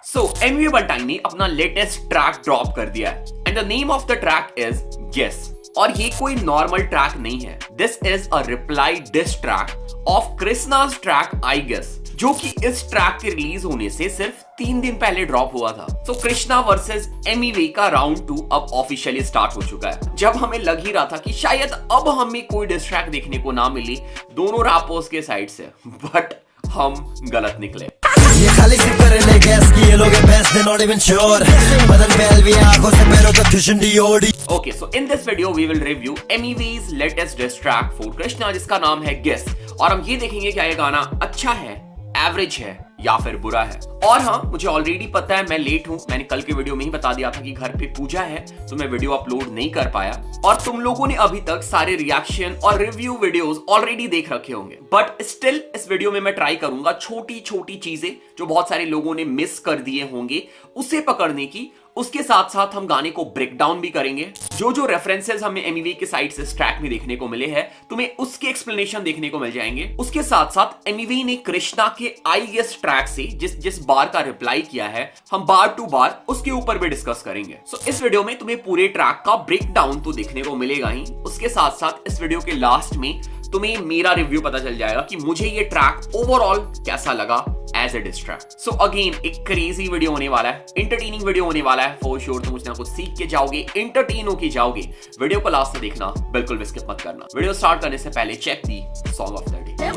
सो MV बंटाई ने अपना latest track drop कर दिया है and the name of the track is guess. और ये कोई नॉर्मल ट्रैक नहीं है, this is a reply diss track of Krishna's track I guess, जो कि इस ट्रैक के रिलीज होने से सिर्फ 3 दिन पहले ड्रॉप हुआ था। तो कृष्णा वर्सेस एमिवे का राउंड 2 अब ऑफिशियली स्टार्ट हो चुका है। जब हमें लग ही रहा था कि शायद अब हमें कोई डिस ट्रैक देखने को ना मिली दोनों रैपर्स के साइड से, बट हम गलत निकले। ये खाली सिर्फ गैस की ये लोग best they not even sure बदन पहल भी आंखों से पैरों तक tuition DoD. Okay, so in this video we will review MEV's latest diss track for Krishna जिसका नाम है Guess, और हम ये देखेंगे क्या ये गाना अच्छा है, एवरेज है या फिर बुरा है। और हाँ, मुझे ऑलरेडी पता है मैं लेट हूँ, मैंने कल के वीडियो में ही बता दिया था कि घर पे पूजा है तो मैं वीडियो अपलोड नहीं कर पाया, और तुम लोगों ने अभी तक सारे रिएक्शन और रिव्यू वीडियोस ऑलरेडी देख रखे होंगे, बट स्टिल इस वीडियो में मैं ट्राई करूंगा छोटी छोटी चीजें जो बहुत सारे लोगों ने मिस कर दिए होंगे उसे पकड़ने की। उसके साथ साथ हम गाने को ब्रेक डाउन भी करेंगे, जो जो रेफरेंसेस हमें एमिवे के साइड से इस ट्रैक में देखने को मिले हैं तुम्हें उसके एक्सप्लेनेशन देखने को मिल जाएंगे। उसके साथ साथ एमिवे ने कृष्णा के आई गेस ट्रैक से जिस बार का रिप्लाई किया है हम बार टू बार उसके ऊपर भी डिस्कस करेंगे। सो इस वीडियो में तुम्हें पूरे ट्रैक का ब्रेक डाउन तो देखने को मिलेगा ही, उसके साथ साथ इस वीडियो के लास्ट में तुम्हें मेरा रिव्यू पता चल जाएगा कि मुझे ये ट्रैक ओवरऑल कैसा लगा as a diss track. So again एक क्रेजी वीडियो होने वाला है, इंटरटेनिंग वीडियो होने वाला है फॉर श्योर। तुम कुछ ना कुछ सीख के जाओगे, एंटरटेन होके जाओगे। वीडियो को लास्ट तक देखना, बिल्कुल भी स्किप मत करना। वीडियो स्टार्ट करने से पहले check the song of the day.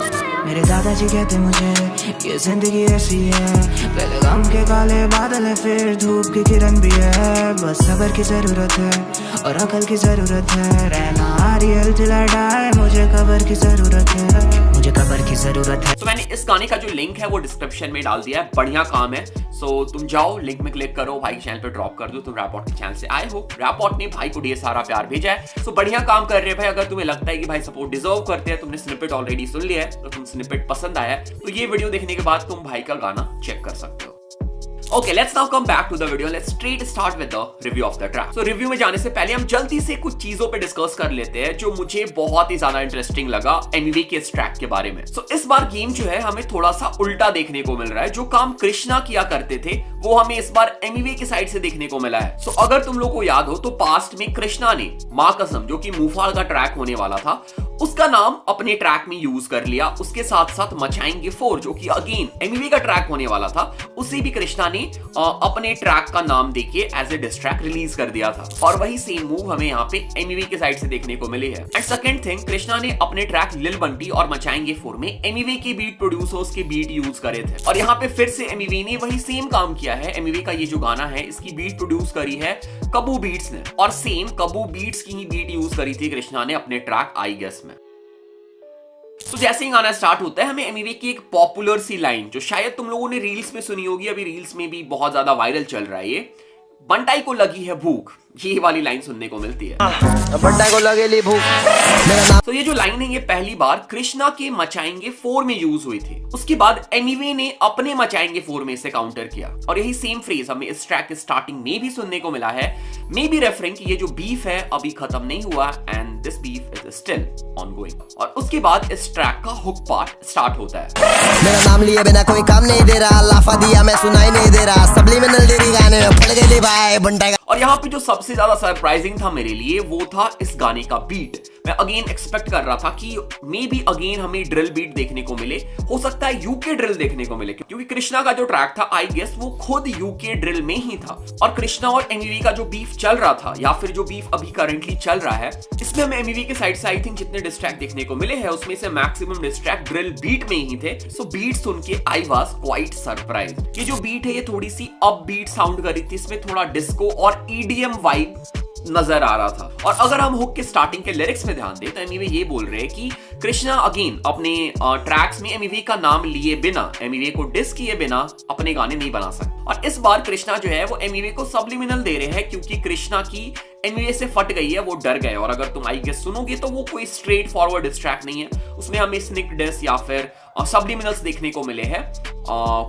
मेरे दादाजी कहते मुझे ये जिंदगी ऐसी है, पहले गम के काले बादल है फिर धूप की किरण भी है, बस सब्र की जरूरत है और अकल की जरूरत है, रहना रियल टिल आई डाई, मुझे कब्र की जरूरत है, मुझे कब्र की जरूरत है। तो मैंने इस गाने का जो लिंक है वो डिस्क्रिप्शन में डाल दिया है, बढ़िया काम है। सो तुम जाओ लिंक में क्लिक करो, भाई के चैनल पे ड्रॉप कर दो। तुम रैपॉट के चैनल से आए हो, रैपॉट ने भाई को ढेर सारा प्यार भेजा है, सो बढ़िया काम कर रहे हैं भाई। अगर तुम्हें लगता है कि भाई सपोर्ट डिजर्व करते हैं, तुमने स्निपेट ऑलरेडी सुन लिया है तो तुम स्निपेट पसंद आया है तो ये वीडियो देखने के बाद तुम भाई का गाना चेक कर सकते हो। Okay, let's now come back to the video. Let's straight start with the review of the track. So review में जाने से पहले हम जल्दी से कुछ चीजों पे डिस्कस कर लेते हैं जो मुझे बहुत ही ज्यादा इंटरेस्टिंग लगा एमिवे के इस ट्रैक के बारे में। So इस बार गेम जो है हमें थोड़ा सा उल्टा देखने को मिल रहा है। जो काम कृष्णा किया करते थे वो हमें इस बार एमिवे के साइड से देखने को मिला है। So अगर तुम लोग को याद हो तो पास्ट में कृष्णा ने माँ कसम जो कि मुफाड़ का ट्रैक होने वाला था उसका नाम अपने ट्रैक में यूज कर लिया। उसके साथ साथ मचाएंगे 4 जो कि अगेन एमिवे का ट्रैक होने वाला था उसे भी कृष्णा ने अपने ट्रैक का नाम देके as a diss track release कर दिया था, और वही सेम मूव हमें यहाँ पे एमिवे के साइड से देखने को मिली है। एंड सेकंड थिंग, कृष्णा ने अपने ट्रैक लिल बंटी और मचाएंगे 4 में एमिवे के बीट प्रोड्यूसर्स के बीट यूज करे थे, और यहाँ पे फिर से एमिवे ने वही सेम काम किया है। एमिवे का ये जो गाना है इसकी बीट प्रोड्यूस करी है कबू बीट्स ने, और सेम कबू बीट्स की ही बीट यूज करी थी कृष्णा ने अपने ट्रैक आई गेस में। तो जैसे ही गाना स्टार्ट होता है हमें एमिवे की एक पॉपुलर सी लाइन जो शायद तुम लोगों ने रील्स में सुनी होगी, अभी रील्स में भी बहुत ज्यादा वायरल चल रहा है, ये बंटाई को लगी है भूख, ये वाली लाइन सुनने को मिलती है। बंटाई को लगेली भूख। तो ये जो लाइन है ये पहली बार कृष्णा के मचाएंगे 4 में यूज हुई थी, उसके बाद एमिवे ने अपने मचाएंगे 4 में इसे काउंटर किया, और यही सेम फ्रेज हमें इस ट्रैक के स्टार्टिंग में भी सुनने को मिला है, मे बी रेफरिंग कि ये जो बीफ है अभी खत्म नहीं हुआ and this beef is still ongoing. और उसके बाद इस ट्रैक का हुक पार्ट स्टार्ट होता है। मेरा नाम लिए बिना कोई काम नहीं दे रहा, लाफा दिया मैं सुनाई नहीं दे रहा, सबलिमिनल तेरी गाने में फट गई भाई बंटाई। और यहाँ पे जो सबसे ज्यादा सरप्राइजिंग था मेरे लिए वो था इस गाने का बीट। मैं अगेन एक्सपेक्ट कर रहा था कि मे बी अगेन हमें ड्रिल बीट देखने को मिले, हो सकता है यूके ड्रिल देखने को मिले, क्योंकि कृष्णा का जो ट्रैक था आई गेस वो खुद यूके ड्रिल में ही था। और कृष्णा और एमिवे का जो बीफ चल रहा था या फिर जो बीफ अभी करंटली चल रहा है इसमें हमें एमिवे के साइड से आई थिंक जितने डिस ट्रैक देखने को मिले हैं उसमें से maximum diss track drill beat में ही थे। सो बीट सुन के आई वाज क्वाइट सरप्राइज्ड। ये जो बीट है ये थोड़ी सी अप बीट साउंड कर रही थी, इसमें थोड़ा डिस्को और ईडीएम वाइब नजर आ रहा था। और अगर हम हुक के स्टार्टिंग के लिरिक्स में ध्यान दें तो एमिवे ये बोल रहे हैं कि कृष्णा अगेन अपने ट्रैक्स में एमिवे का नाम लिए बिना, एमिवे को डिस किए बिना अपने गाने नहीं बना सकते। और इस बार कृष्णा जो है वो एमिवे को सब्लिमिनल दे रहे हैं, क्योंकि कृष्णा की एमिवे से फट गई है, वो डर गए। और अगर तुम आई गेस सुनोगे तो वो कोई स्ट्रेट फॉरवर्ड डिस ट्रैक नहीं है, उसमें हमें स्निक डिस या फिर सब्लिमिनल्स देखने को मिले हैं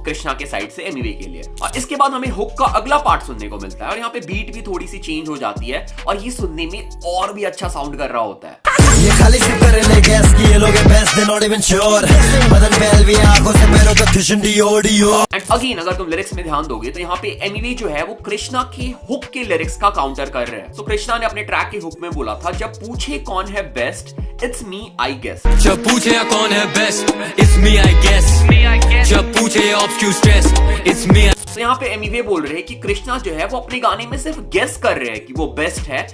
कृष्णा के साइड से एमिवे के लिए। और इसके बाद हमें हुक का अगला पार्ट सुनने को मिलता है और यहाँ पे बीट भी थोड़ी सी चेंज हो जाती है और ये सुनने में और भी अच्छा साउंड कर रहा होता है। ये खाली सिर्फ करने गैस की ये लोग best they not even sure बदन पे एलवी आंखों से पैरों तक Christian Dior Dior. And again अगर तुम लिरिक्स में ध्यान दोगे तो यहाँ पे एमिवे जो है वो कृष्णा के हुक के लिरिक्स का काउंटर कर रहे हैं। तो कृष्णा ने अपने ट्रैक के हुक में बोला था, जब पूछे कौन है best it's me I guess. जब पूछे कौन है best it's me I guess. जब पूछे ऑब्स्क्यूर स्ट्रेस इट्स मी। तो यहाँ पे एमिवे बोल रहे हैं कि कृष्णा जो है वो अपने गाने में सिर्फ गेस कर रहे हैं कि वो बेस्ट है,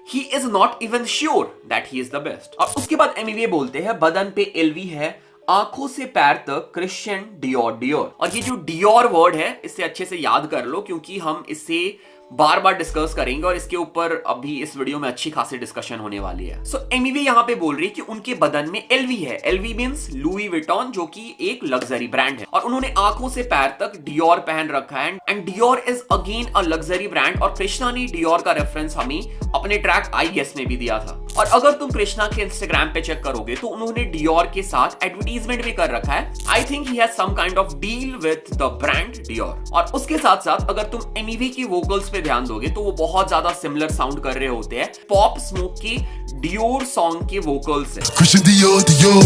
he is not even sure that he is the best। और उसके बाद एमिवे बोलते हैं बदन पे एलवी है आंखों से पैर तक क्रिश्चियन डियोर डियोर। और ये जो डियोर वर्ड है इसे अच्छे से याद कर लो क्योंकि हम इसे बार बार डिस्कस करेंगे और इसके ऊपर अभी इस वीडियो में अच्छी खासी डिस्कशन होने वाली है। सो एमिवे यहाँ पे बोल रही है कि उनके बदन में एलवी है। एलवी मींस लुई विटॉन जो कि एक लग्जरी ब्रांड है और उन्होंने आंखों से पैर तक डियोर पहन रखा है and Dior is again a luxury brand. और कृष्णा ने डियोर का रेफरेंस हमें अपने ट्रैक आई गेस में भी दिया था। और अगर तुम कृष्णा के इंस्टाग्राम पे चेक करोगे तो उन्होंने डियोर के साथ एडवर्टीजमेंट भी कर रखा है। I think he has some kind of deal with the brand Dior. और उसके साथ साथ अगर तुम एमिवे की वोकल्स पे ध्यान दोगे तो वो बहुत ज्यादा सिमिलर साउंड कर रहे होते हैं पॉप स्मोक के डियोर सॉन्ग के वोकल्स से। Christian Dior Dior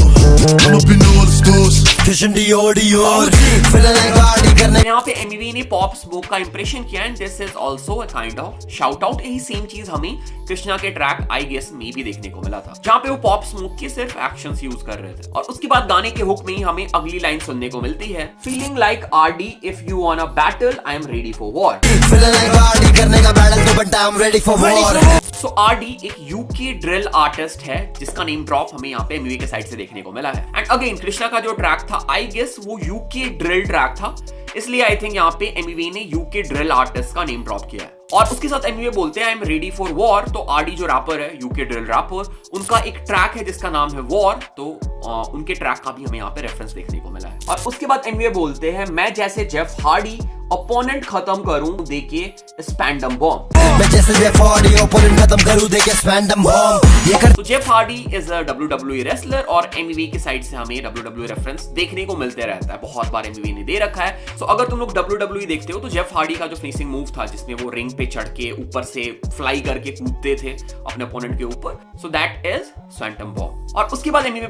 I'm up in all the stores Christian Dior Dior feeling like party करने। यहाँ पे एमिवे ने पॉप स्मोक का इंप्रेशन किया and this is also a kind of shout out. यही सेम चीज हमें कृष्णा के ट्रैक आई गेस में भी देखने को मिला था जहाँ पे वो पॉप स्मोक के सिर्फ एक्शंस यूज कर रहे थे। और उसके बाद गाने के हुक में ही हमें अगली लाइन सुनने को मिलती है, feeling like RD if you want a battle I am ready for war. feeling like party करने का बैटल तो but I'm ready for war। So RD एक यूके ड्रिल आर्टिस्ट है जिसका नेम ड्रॉप हमें यहाँ पे एमिवे के साइड से देखने को मिला है। एंड अगेन कृष्णा का जो ट्रैक था आई गेस वो यूके ड्रिल ट्रैक था, इसलिए आई थिंक यहाँ पे एमिवे ने यूके ड्रिल आर्टिस्ट का नेम ड्रॉप किया है। और उसके साथ एमिवे बोलते हैं I am ready for war. तो आरडी जो रैपर है यूके ड्रिल रैपर, उनका एक ट्रैक है जिसका नाम है वॉर, तो उनके ट्रैक का भी हमें यहाँ पे रेफरेंस देखने को मिला है। और उसके बाद एमिवे बोलते हैं मैं जैसे जेफ हार्डी ओपोनेंट खत्म करूं देके स्पैंडम बॉम्ब। मैं जैसे जेफ हार्डी ओपोनेंट खत्म करूं देके स्पैंडम बॉम्ब। ये कर तो Jeff Hardy is a WWE wrestler और एमिवे की साइड से हमें WWE रेफरेंस देखने को मिलते रहता है, बहुत बार एमिवे ने दे रखा है। सो अगर तुम लोग WWE देखते हो तो जेफ हार्डी का जो फिनिशिंग मूव था जिसमें वो रिंग पे चढ़ के ऊपर से फ्लाई करके कूदते थे अपने ओपोनेंट के ऊपर, सो दैट इज स्पैंडम बॉम्ब। और उसके बाद एमिवे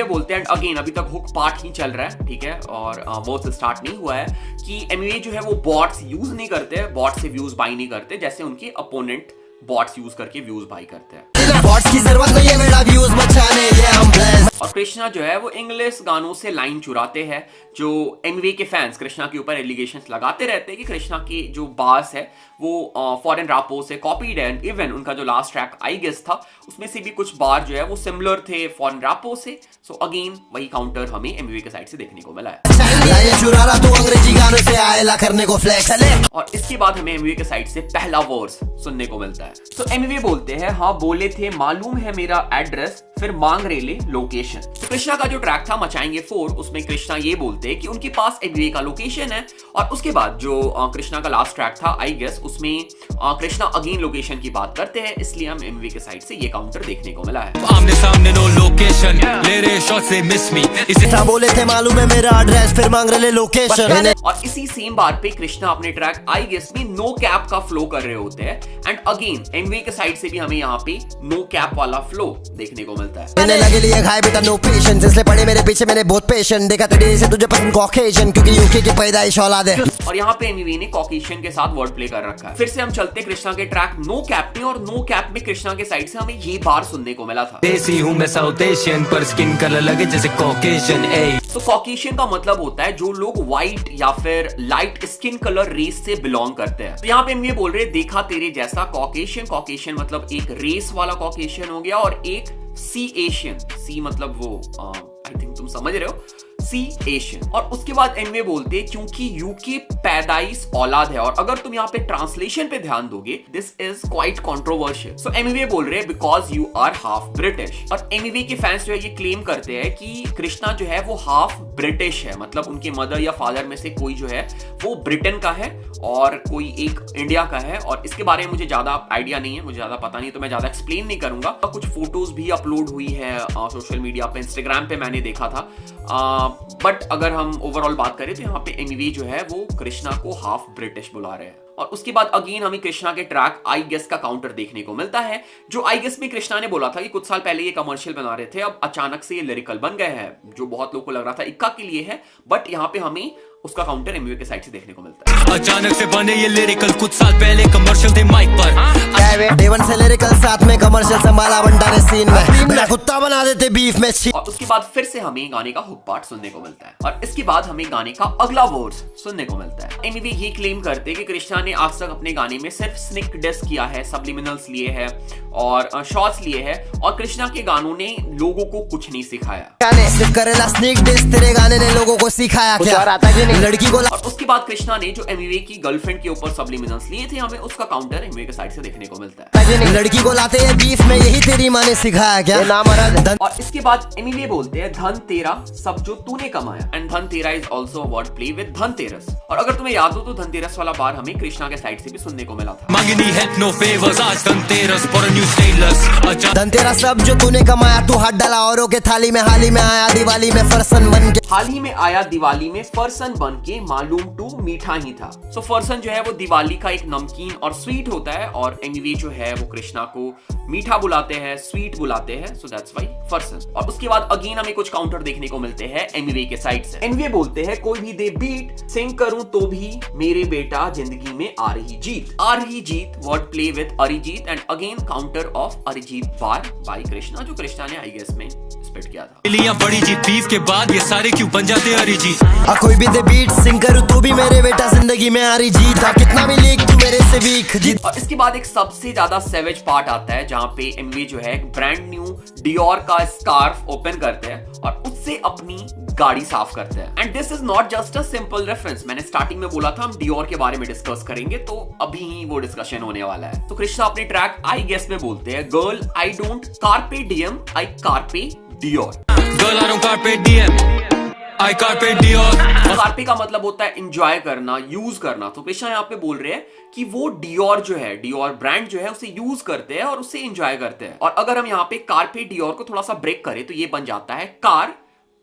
बोलते हैं एंड अगेन अभी तक हुक पार्ट ही चल रहा है, ठीक है, और वर्स स्टार्ट नहीं हुआ है कि एमिवे जो है वो बॉट्स यूज नहीं करते, बॉट से व्यूज बाई नहीं करते जैसे उनके अपोनेंट बॉट्स यूज करके व्यूज बाई करते हैं। बॉट्स की जरूरत नहीं है मेरा व्यूज बचाने, ये हम प्लान। और कृष्णा जो है वो इंग्लिश गानों से लाइन चुराते हैं। जो एमिवे के फैंस कृष्णा के ऊपर एलिगेशंस लगाते रहते हैं कि कृष्णा की जो बार्स है वो फॉरेन रैपर्स से कॉपीड है। इवन उनका जो लास्ट ट्रैक आई गेस था उसमें से भी कुछ बार जो है वो सिमिलर थे फॉरेन रैपर्स से। सो अगेन वही काउंटर हमें एमिवे के साइड से देखने को मिला है। चुरा रहा तू अंग्रेजी गानों से आएला करने को फ्लेक्स। और इसके बाद हमें एमिवे के साइड से पहला वर्स सुनने को मिलता है। तो एमिवे बोलते हैं हाँ बोले थे मालूम है मेरा एड्रेस फिर मांग रहे ले लोकेशन। तो कृष्णा का जो ट्रैक था मचाएंगे 4 उसमें कृष्णा ये बोलते हैं कि उनके पास एमिवे का लोकेशन है। और उसके बाद जो कृष्णा का लास्ट ट्रैक था आई गेस उसमें कृष्णा अगेन लोकेशन की बात करते हैं, इसलिए हम एमिवे के साइड से ये काउंटर देखने को मिला है। आमने सामने नो लोकेशन ले रहे शॉट से मिस मी इसे बोले थे मालूम है मेरा एड्रेस फिर मांग रहे ले लोकेशन। और इसी सेम बात पे कृष्णा अपने ट्रैक आई गेस में नो कैप का फ्लो कर रहे होते हैं एंड अगेन एमिवे के साइड से भी हमें यहाँ पे नो कैप वाला फ्लो देखने को मिलता है। मैंने लगे लिए खाए बेटा नो पेशेंस, इसलिए पड़े मेरे पीछे मैंने बहुत पेशेंट देखा तेरे से तुझे पसंद कॉकेशियन क्योंकि यूके की पैदाइश औलाद है। और यहाँ पे एमिवे ने कॉकेशियन के साथ वर्ड प्ले कर रखा है। फिर से हम चलते कृष्णा के ट्रैक नो कैप में और नो कैप में कृष्णा के साइड से हमें ये बार सुनने को मिला था, देसी हूँ मैं साउथ एशियन पर स्किन कलर लगे जैसे कॉकेशियन। तो कॉकेशियन का मतलब होता है जो लोग व्हाइट या फिर लाइट स्किन कलर रेस से बिलोंग करते हैं। तो यहाँ पे हम ये बोल रहे हैं देखा तेरे जैसा कॉकेशियन। कॉकेशियन मतलब एक रेस वाला कॉकेशियन हो गया और एक सी एशियन, सी मतलब वो आई थिंक तुम समझ रहे हो, सी एशियन। और उसके बाद एमिवे बोलते हैं क्योंकि यूके पैदाइश औलाद है। और अगर तुम यहाँ पे ट्रांसलेशन पे ध्यान दोगे this is quite controversial. So Emiway बोल रहे हैं because you are half British. और एमिवे के फैंस जो है ये क्लेम करते हैं कि कृष्णा जो है वो हाफ ब्रिटिश है, मतलब उनके मदर या फादर में से कोई जो है वो ब्रिटेन का है और कोई एक इंडिया का है। और इसके बारे में मुझे ज्यादा आइडिया नहीं है, मुझे ज्यादा पता नहीं, तो मैं ज्यादा एक्सप्लेन नहीं करूंगा। कुछ फोटोज भी अपलोड हुई है सोशल मीडिया पे, इंस्टाग्राम पे मैंने देखा था। बट अगर हम ओवरऑल बात करें तो यहाँ पे एमिवे जो है वो कृष्णा को हाफ ब्रिटिश बुला रहे हैं। और उसके बाद अगेन हमें कृष्णा के ट्रैक आई गेस का काउंटर देखने को मिलता है, जो आई गेस में कृष्णा ने बोला था कि कुछ साल पहले ये कमर्शियल बना रहे थे, अब अचानक से ये लिरिकल बन गए हैं, जो बहुत लोगों को लग रहा था इक्का के लिए है, बट यहाँ पे हमें उसका काउंटर एमवीए के साइड से देखने को मिलता है। अचानक से बने ये लिरिकल, कुछ साल पहले कमर्शियल थे माइक पर। डेवन से लिरिकल साथ में कमर्शियल संभाला बंटा ने सीन में, मेरा कुत्ता बना देते बीफ में। और उसके बाद फिर से हमें गाने का हुक पार्ट सुनने को मिलता है और इसके बाद हमें गाने का अगला वर्स सुनने को मिलता है। एनीवे ये क्लेम करते हैं कि कृष्णा ने आज तक अपने गाने में सिर्फ स्निक डिस किया है, सब्लिमिनल्स लिए हैं और शॉर्ट्स लिए हैं, और कृष्णा के गानों ने लोगों को कुछ नहीं सिखाया। सिर्फ करेला स्निक डिस, तेरे गाने ने लोगों को सिखाया क्या? आता कि नहीं? लड़की को और उसके बाद कृष्णा ने जो एमवीए की गर्लफ्रेंड के ऊपर सब्लिमिनल्स लिए थे, हमें उसका काउंटर एमवीए के साइड से देखने को मिलता है। लड़की को लाते हैं बीफ में, यही तेरी माँ ने सिखाया क्या? और इसके बाद एमवीए बोलते हैं धन तेरा सब जो तूने कमाया, एंड धन तेरा is also a word play with Dhanteras. और अगर तुम्हें याद हो तो धनतेरस वाला बार हमें कृष्णा के साइड से भी सुनने को मिला था। मांगनी हेल्प नो फेवर्स, आज Dhanteras for a new status. Dhanteras सब जो तूने कमाया, तू हाथ डाला औरों के थाली में, हाल ही में आया दिवाली में फरसन बन के। हाल ही में आया दिवाली में फरसन बन के, मालूम टू मीठा ही था। सो फरसन जो है वो दिवाली का एक नमकीन और स्वीट होता है, और एमवीए जो है वो कृष्णा को मीठा बुलाते हैं, स्वीट बुलाते हैं, सो दैट्स व्हाई फरसन। और उसके बाद अगेन हमें कुछ काउंटर देखने को मिलते हैं एमवीए के साइड से। एमवीए बोलते हैं कोई भी दे बीट, सिंग करूं तो भी मेरे बेटा जिंदगी में आ रही जीत। आ रही जीत word play with Arijit, and again counter of Arijit bar by Krishna, जो कृष्णा ने आई गेस में स्पिट किया था। लिया बड़ी जीत बीफ के बाद, ये सारे क्यों बन जाते अरिजीत। कोई भी दे बीट, सिंग करूं तो भी मेरे बेटा जिंदगी में आ रही जीत, कितना भी लीक तू मेरे से वीक जीत। और इसके बाद एक सबसे ज्यादा सेवेज पार्ट आता है, जहां पे एमवीए जो है ब्रांड न्यू डियोर का स्कार्फ ओपन करते हैं और उससे अपनी गाड़ी साफ करते हैं। And this is not just a simple reference. मैंने स्टार्टिंग में बोला था हम डियोर के बारे में डिस्कस करेंगे, तो अभी ही वो डिस्कशन होने वाला है। तो कृष्णा अपने ट्रैक आई गेस में बोलते हैं girl I don't carpe DM, I carpe Dior. Girl I don't carpe DM, I carpe Dior. Carpe का मतलब होता है एंजॉय करना, यूज करना। तो कृष्णा यहाँ पे बोल रहे हैं कि वो डियोर जो है, डियोर ब्रांड जो है, उसे यूज करते हैं और उसे एंजॉय करते हैं। और अगर हम यहाँ पे कार्पे डियोर को थोड़ा सा ब्रेक करें तो ये बन जाता है कार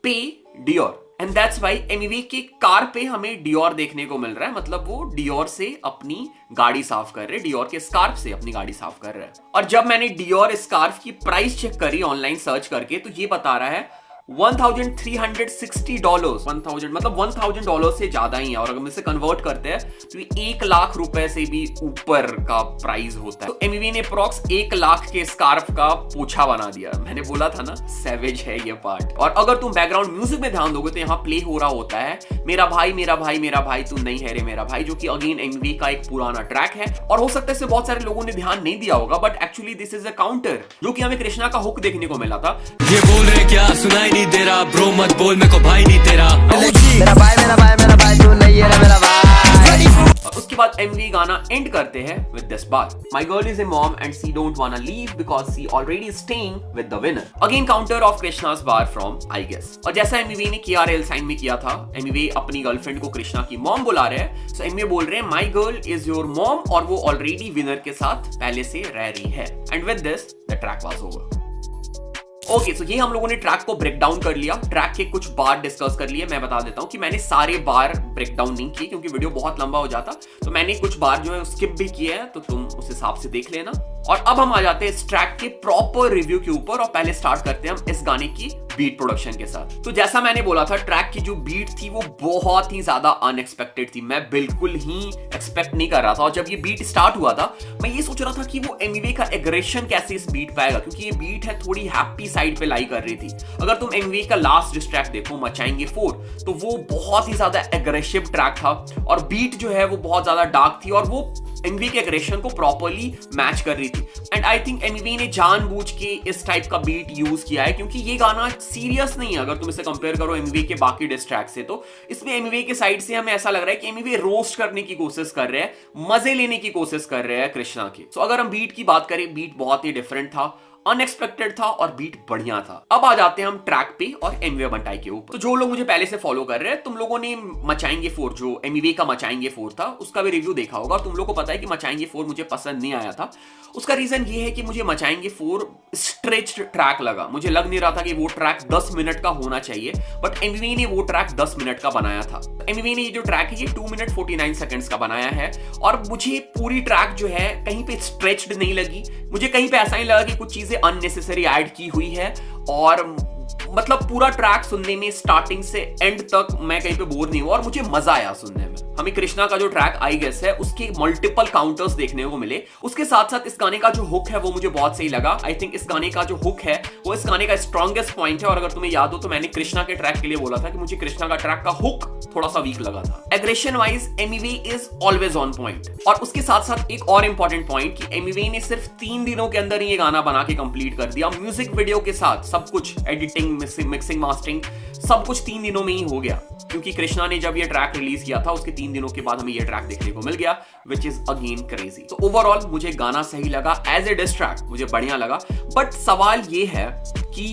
पे Dior, and that's why MVA के कार पे हमें डियोर देखने को मिल रहा है। मतलब वो डियोर से अपनी गाड़ी साफ कर रहे हैं, डियोर के स्कार्फ से अपनी गाड़ी साफ कर रहे हैं। और जब मैंने डियोर स्कार्फ की प्राइस चेक करी ऑनलाइन सर्च करके, तो ये बता रहा है $1,360, 1000 मतलब $1,000 से ज्यादा ही है। और अगर हम इसे कन्वर्ट करते हैं तो ये 1 लाख रुपए से भी ऊपर का प्राइस होता है। तो एमवीए ने अप्रॉक्स 1 लाख के स्कार्फ का पोछा बना दिया। मैंने बोला था ना, सेवेज है ये पार्ट। और अगर तुम बैकग्राउंड म्यूजिक में ध्यान दोगे तो यहाँ प्ले हो रहा होता है मेरा भाई मेरा भाई मेरा भाई तू नहीं है रे मेरा भाई, जो कि अगेन एमवीए का एक पुराना ट्रैक है। और हो सकता है इसे बहुत सारे लोगों ने ध्यान नहीं दिया होगा, but actually this is a counter जो कि हमें कृष्णा का हुक देखने को मिला था। ये बोल रहे क्या सुनाई नहीं दे रहा, ब्रो मत बोल मेरे को भाई नहीं तेरा। मेरा भाई मेरा भाई मेरा भाई तू नहीं है मेरा भाई। और उसके बाद एमवी गाना एंड करते हैं with this bar, my girl is a mom and she don't wanna leave because she already staying with the winner. Again counter of Krishna's bar from I guess. और जैसा एमवी ने केआरएल साइन में किया था, MV अपनी girlfriend को कृष्णा की mom बुला रहे हैं। सो एमवी बोल रहे हैं my girl is your mom, और वो ऑलरेडी विनर के साथ पहले से रह रही है। And with this the track was over. Okay, so ये हम लोगों ने ट्रैक को ब्रेक डाउन कर लिया, ट्रैक के कुछ बार डिस्कस कर लिए। मैं बता देता हूं कि मैंने सारे बार ब्रेक डाउन नहीं किए क्योंकि वीडियो बहुत लंबा हो जाता, तो मैंने कुछ बार जो है स्किप भी किए हैं, तो तुम उस हिसाब से देख लेना। और अब हम आ जाते हैं इस ट्रैक के प्रॉपर रिव्यू के ऊपर, और पहले स्टार्ट करते हैं हम इस गाने की बीट प्रोडक्शन के साथ। तो जैसा मैंने बोला था, ट्रैक की जो बीट थी वो बहुत ही ज्यादा अनएक्सपेक्टेड थी। मैं बिल्कुल ही एक्सपेक्ट नहीं कर रहा था, और जब ये बीट स्टार्ट हुआ था मैं ये सोच रहा था कि वो एमवीए का एग्रेशन कैसे इस बीट पाएगा, क्योंकि ये बीट है थोड़ी हैप्पी साइड पे लाई कर रही थी। अगर तुम एमवीए का लास्ट डिस ट्रैक देखो मचाएंगे 4, तो वो बहुत ही ज्यादा एग्रेसिव ट्रैक था, और बीट जो है वो बहुत ज्यादा डार्क थी, और वो एमवीए के एग्रेशन को प्रॉपर्ली मैच कर रही थी। एंड आई थिंक एमवीए ने जानबूझ के इस टाइप का बीट यूज किया है, क्योंकि ये गाना सीरियस नहीं है अगर तुम इसे कंपेयर करो एमवीए के बाकी डिस ट्रैक से। तो इसमें एमवीए के साइड से हमें ऐसा लग रहा है कि एमवीए रोस्ट करने की कोशिश कर रहे हैं, मजे लेने की कोशिश कर रहे हैं कृष्णा की। तो अगर हम बीट की बात करें, बीट बहुत ही डिफरेंट था, अनएक्सपेक्टेड था और बीट बढ़िया था। अब आ जाते हैं हम ट्रैक पे और एमवे बंटाई के ऊपर। तो जो लोग मुझे पहले से फॉलो कर रहे हैं, तुम लोगों ने मचाएंगे 4 जो एमवे का मचाएंगे 4 था उसका भी रिव्यू देखा होगा। तुम लोगों को पता है कि मचाएंगे 4 मुझे पसंद नहीं आया था। उसका रीजन ये है कि मुझे मचाएंगे 4 स्ट्रेच्ड ट्रैक लगा। मुझे लग नहीं रहा था कि वो ट्रैक 10 मिनट का होना चाहिए, बट एमवे ने वो ट्रैक 10 मिनट का बनाया था। एमवे ने ये जो ट्रैक है ये 2 मिनट 49 सेकंड्स का बनाया है और मुझे पूरी ट्रैक जो है कहीं पे स्ट्रेच्ड नहीं लगी। मुझे कहीं पे ऐसा नहीं लगा कि कुछ चीजें अननेसेसरी ऐड की हुई है और मतलब पूरा ट्रैक सुनने में स्टार्टिंग से एंड तक मैं कहीं पे बोर नहीं हुआ और मुझे मजा आया सुनने में। हमें कृष्णा का जो ट्रैक आई गेस है उसके मल्टीपल काउंटर्स देखने को मिले। उसके साथ साथ इस गाने का जो हुक है वो मुझे बहुत सही लगा। आई थिंक इस गाने का जो हुक है वो इस गाने का स्ट्रॉन्गेस्ट पॉइंट है। और अगर तुम्हें याद हो तो मैंने कृष्णा के ट्रैक के लिए बोला था कि मुझे कृष्णा का ट्रैक का हुक थोड़ा सा वीक लगा था। Aggression wise Amway is always on point. और उसके साथ साथ एक और इंपॉर्टेंट पॉइंट कि एमवे ने सिर्फ 3 दिनों के अंदर ही ये गाना बना के कंप्लीट कर दिया। म्यूजिक वीडियो के साथ सब कुछ, एडिटिंग, मिक्सिंग, मास्टरिंग, सब कुछ 3 दिनों में ही हो गया। क्योंकि कृष्णा ने जब ये ट्रैक रिलीज किया था उसके 3 दिनों के बाद हमें ये ट्रैक देखने को मिल गया, विच इज अगेन क्रेजी। तो ओवरऑल मुझे गाना सही लगा, एज ए डिस ट्रैक मुझे बढ़िया लगा। बट सवाल ये है कि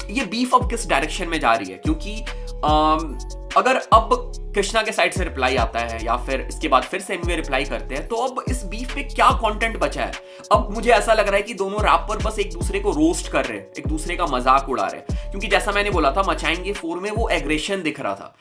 ये बीफ अब किस डायरेक्शन में जा रही है, क्योंकि अगर अब कृष्णा के साइड से रिप्लाई आता है या फिर इसके बाद फिर से एमवे रिप्लाई करते हैं तो अब इस बीफ पे क्या कंटेंट बचा है। अब मुझे ऐसा लग रहा है कि दोनों रैपर बस एक दूसरे को रोस्ट कर रहे हैं, एक दूसरे का मजाक उड़ा रहे हैं। क्योंकि जैसा मैंने बोला था मचाएंगे 4 में वो एग्रेशन दिख रहा था,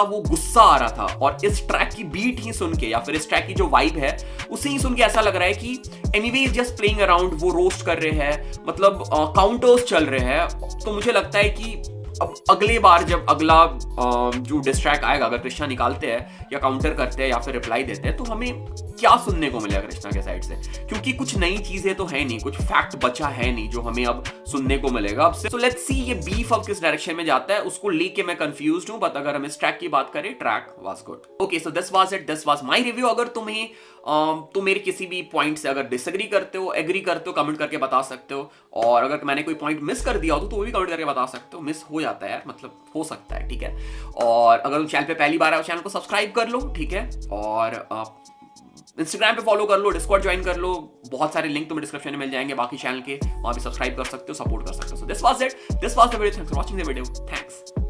वो गुस्सा आ रहा था। और इस ट्रैक की बीट ही सुन के या फिर इस ट्रैक की जो वाइब है उसे ही सुन के ऐसा लग रहा है कि Amway is just playing around, वो रोस्ट कर रहे हैं, मतलब काउंटर्स चल रहे हैं। तो मुझे लगता है कि अब अगली बार जब अगला जो डिस्ट्रैक्ट आएगा, अगर कृष्णा निकालते हैं या काउंटर करते हैं या फिर रिप्लाई देते हैं तो हमें क्या सुनने को मिलेगा कृष्णा के साइड से, क्योंकि कुछ नई चीजें तो है नहीं, कुछ फैक्ट बचा है नहीं जो हमें अब सुनने को मिलेगा अब से। सो लेट्स सी ये बीफ अब किस डायरेक्शन में जाता है, उसको लेके मैं कंफ्यूज्ड हूं। बट अगर हम इस ट्रैक की बात करें, track was good. Okay, so this was it, this was my review. अगर तुम्हें तो मेरे किसी भी पॉइंट से अगर डिसएग्री करते हो, एग्री करते हो, कमेंट करके बता सकते हो। और अगर मैंने कोई पॉइंट मिस कर दिया हो तो वो भी कमेंट करके बता सकते हो। मिस हो जाता है यार, मतलब हो सकता है, ठीक है। और अगर तुम चैनल पे पहली बार आए चैनल को सब्सक्राइब कर लो, ठीक है। और इंस्टाग्राम पे फॉलो कर लो, डिस्कॉर्ड ज्वाइन कर लो, बहुत सारे लिंक तुम्हें डिस्क्रिप्शन में मिल जाएंगे बाकी चैनल के, वहां भी सब्सक्राइब कर सकते हो, सपोर्ट कर सकते हो। So this was it, this was the video. Thanks for watching the video. Thanks.